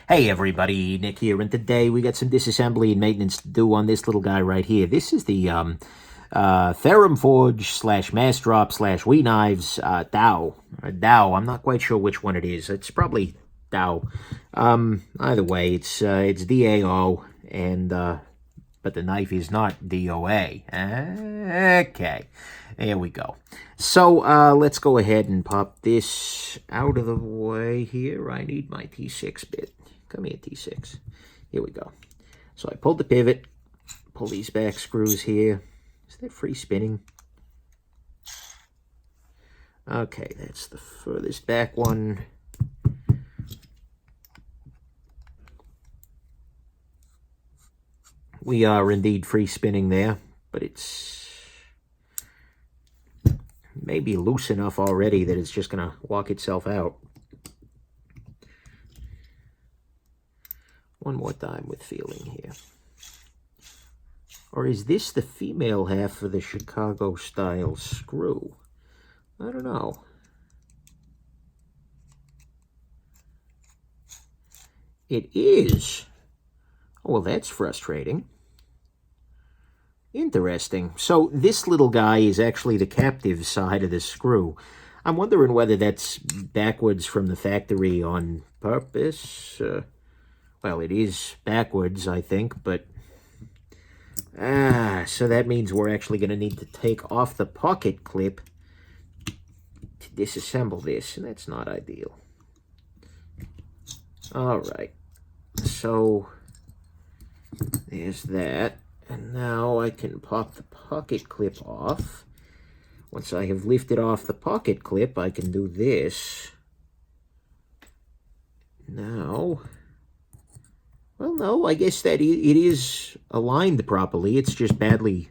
Hey everybody, Nick here, and today we got some disassembly and maintenance to do on this little guy right here. This is the Ferrum Forge / Massdrop / Wee Knives Dao. Dao, I'm not quite sure which one it is. It's probably Dao. Either way, it's DAO, and but the knife is not DOA. Okay, there we go. So let's go ahead and pop this out of the way here. I need my T6 bit. Come here, T6. Here we go. So I pulled the pivot, pull these back screws here. Is that free spinning? Okay, that's the furthest back one. We are indeed free spinning there, but it's maybe loose enough already that it's just going to walk itself out. One more time with feeling here. Or is this the female half of the Chicago-style screw? I don't know. It is. Oh, well, that's frustrating. Interesting. So this little guy is actually the captive side of the screw. I'm wondering whether that's backwards from the factory on purpose. Well, it is backwards, I think, but... so that means we're actually going to need to take off the pocket clip to disassemble this, and that's not ideal. Alright, so there's that, and now I can pop the pocket clip off. Once I have lifted off the pocket clip, I can do this. Now... Well, no, I guess that it is aligned properly. It's just badly...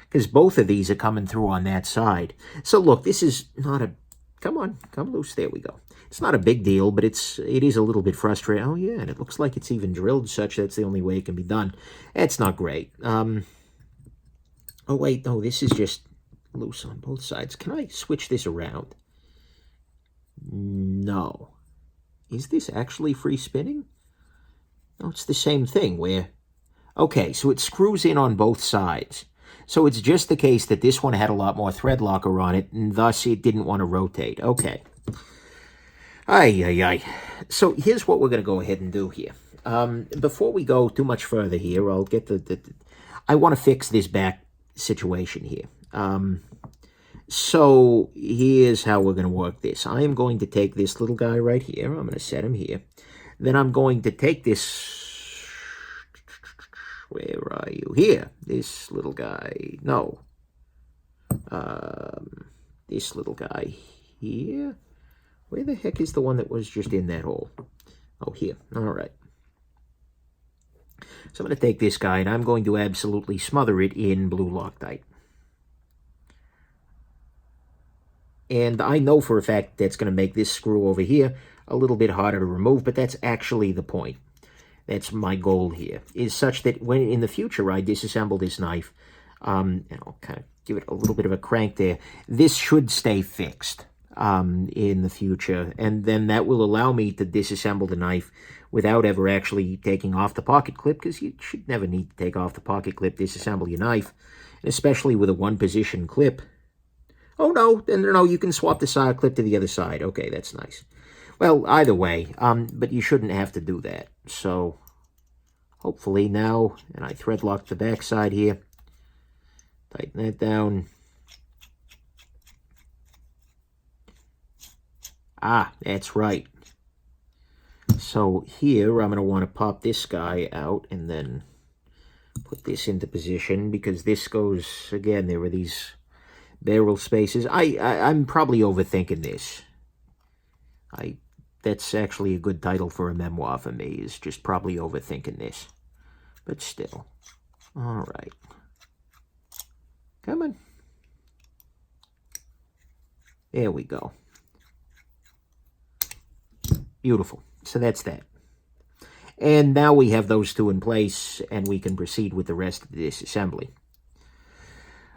Because both of these are coming through on that side. So, look, this is not a... Come on, come loose. There we go. It's not a big deal, but it is a little bit frustrating. Oh, yeah, and it looks like it's even drilled such that's the only way it can be done. That's not great. Oh, wait, no, this is just loose on both sides. Can I switch this around? No. Is this actually free spinning? No, it's the same thing where... Okay, so it screws in on both sides. So it's just the case that this one had a lot more thread locker on it, and thus it didn't want to rotate. Okay. Ay. So here's what we're going to go ahead and do here. Before we go too much further here, I'll get I want to fix this back situation here. So here's how we're going to work this. I am going to take this little guy right here. I'm going to set him here. Then I'm going to take this, where are you? Here, this little guy, no, this little guy here. Where the heck is the one that was just in that hole? Oh, here, all right. So I'm going to take this guy, and I'm going to absolutely smother it in blue Loctite. And I know for a fact that's going to make this screw over here a little bit harder to remove, but that's actually the point. That's my goal here, is such that when in the future I disassemble this knife, and I'll kind of give it a little bit of a crank there, this should stay fixed in the future, and then that will allow me to disassemble the knife without ever actually taking off the pocket clip, because you should never need to take off the pocket clip, disassemble your knife, and especially with a one-position clip. Oh, no, you can swap the side clip to the other side. Okay, that's nice. Well, either way, but you shouldn't have to do that. So, hopefully now, and I thread lock the back side here, tighten that down. That's right. So here, I'm going to want to pop this guy out and then put this into position, because this goes, again, there are these barrel spaces. I'm probably overthinking this. That's actually a good title for a memoir for me, is just probably overthinking this. But still. All right. Come on. There we go. Beautiful. So that's that. And now we have those two in place, and we can proceed with the rest of this assembly.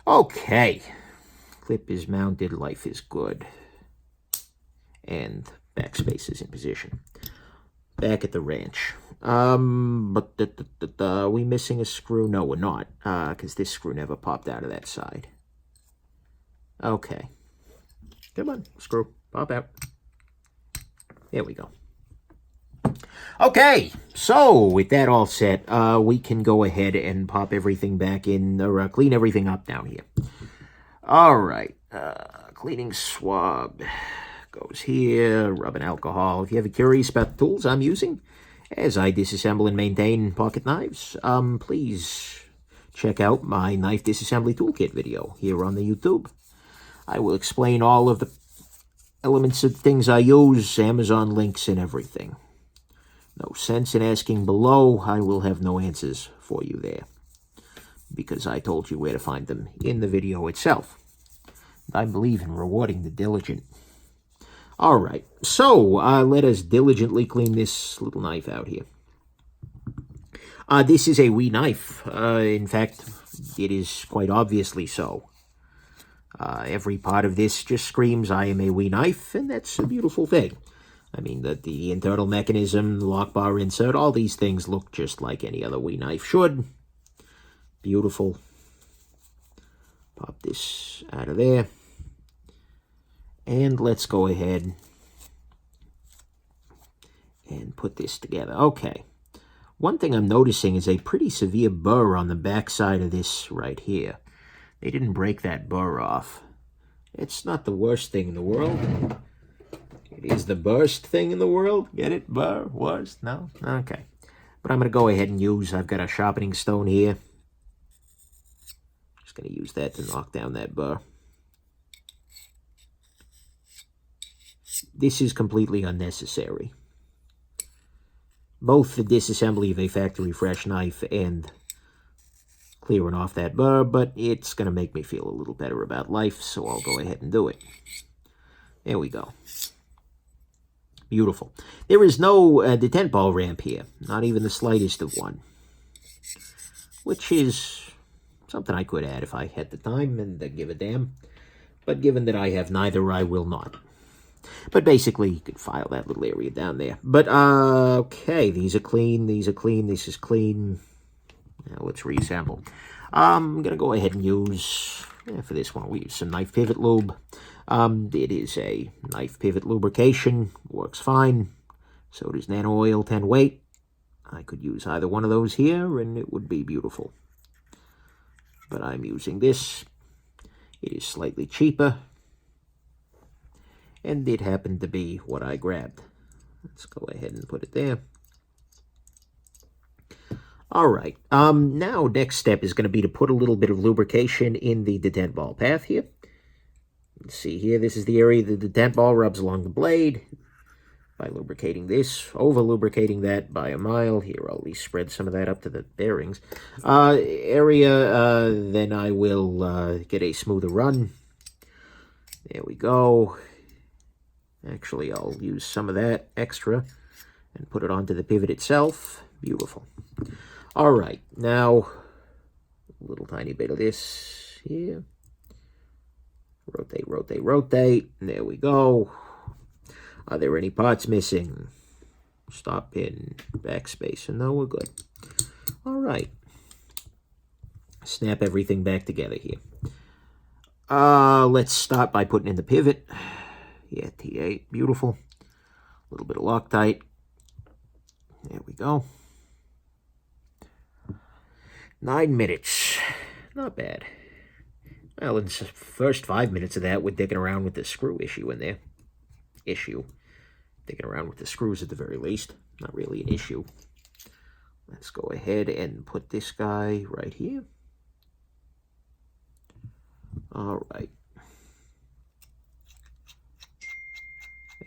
Okay. Clip is mounted. Life is good. And backspace is in position. back at the ranch. But are we missing a screw? No, we're not, because this screw never popped out of that side. Okay. Come on, screw, pop out. There we go. Okay, so with that all set, we can go ahead and pop everything back in, or clean everything up down here. All right, cleaning swab goes here, rubbing alcohol. If you ever curious about the tools I'm using as I disassemble and maintain pocket knives, please check out my knife disassembly toolkit video here on the YouTube. I will explain all of the elements of things I use, Amazon links and everything. No sense in asking below. I will have no answers for you there, because I told you where to find them in the video itself. I believe in rewarding the diligent. All right, so let us diligently clean this little knife out here. This is a wee knife. In fact, it is quite obviously so. Every part of this just screams, I am a wee knife, and that's a beautiful thing. I mean, the internal mechanism, the lock bar insert, all these things look just like any other wee knife should. Beautiful. Pop this out of there. And let's go ahead and put this together. Okay. One thing I'm noticing is a pretty severe burr on the back side of this right here. They didn't break that burr off. It's not the worst thing in the world. It is the worst thing in the world. Get it? Burr? Worst? No? Okay. But I'm going to go ahead and use, I've got a sharpening stone here. Just going to use that to knock down that burr. This is completely unnecessary. Both the disassembly of a factory fresh knife and clearing off that burr, but it's going to make me feel a little better about life, so I'll go ahead and do it. There we go. Beautiful. There is no detent ball ramp here, not even the slightest of one, which is something I could add if I had the time and give a damn, but given that I have neither, I will not. But basically, you could file that little area down there. But, okay, these are clean, this is clean. Now let's reassemble. I'm going to go ahead and use, for this one, we use some knife pivot lube. It is a knife pivot lubrication, works fine. So does nano oil 10 weight. I could use either one of those here, and it would be beautiful. But I'm using this. It is slightly cheaper. And it happened to be what I grabbed. Let's go ahead and put it there. All right. Now, next step is going to be to put a little bit of lubrication in the detent ball path here. Let's see here. This is the area the detent ball rubs along the blade. By lubricating this, over-lubricating that by a mile. Here, I'll at least spread some of that up to the bearings. Then I will get a smoother run. There we go. Actually, I'll use some of that extra and put it onto the pivot itself. Beautiful. All right, now a little tiny bit of this here. Rotate, rotate, rotate. There we go. Are there any parts missing? Stop pin, backspace. No, we're good. All right. Snap everything back together here. Let's start by putting in the pivot. Yeah, T8, beautiful. A little bit of Loctite. There we go. 9 minutes. Not bad. Well, in the first 5 minutes of that, we're digging around with the screw issue in there. Digging around with the screws at the very least. Not really an issue. Let's go ahead and put this guy right here. All right.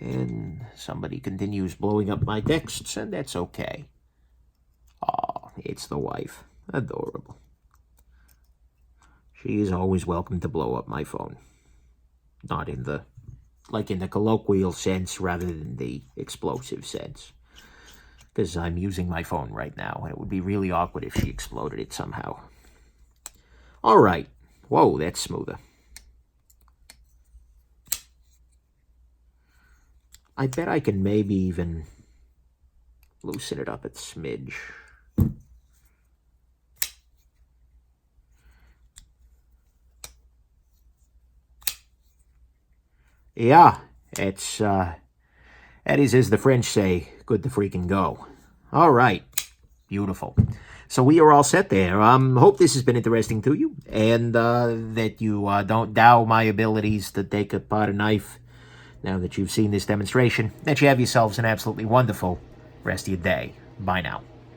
And somebody continues blowing up my texts, and that's okay. Oh, it's the wife. Adorable. She is always welcome to blow up my phone. Not in the, like in the colloquial sense rather than the explosive sense. Because I'm using my phone right now, and it would be really awkward if she exploded it somehow. All right. Whoa, that's smoother. I bet I can maybe even loosen it up a smidge. Yeah, it's, that is, as the French say, good to freaking go. All right, beautiful. So we are all set there. Hope this has been interesting to you, and that you don't doubt my abilities to take apart a knife now that you've seen this demonstration. That you have yourselves an absolutely wonderful rest of your day. Bye now.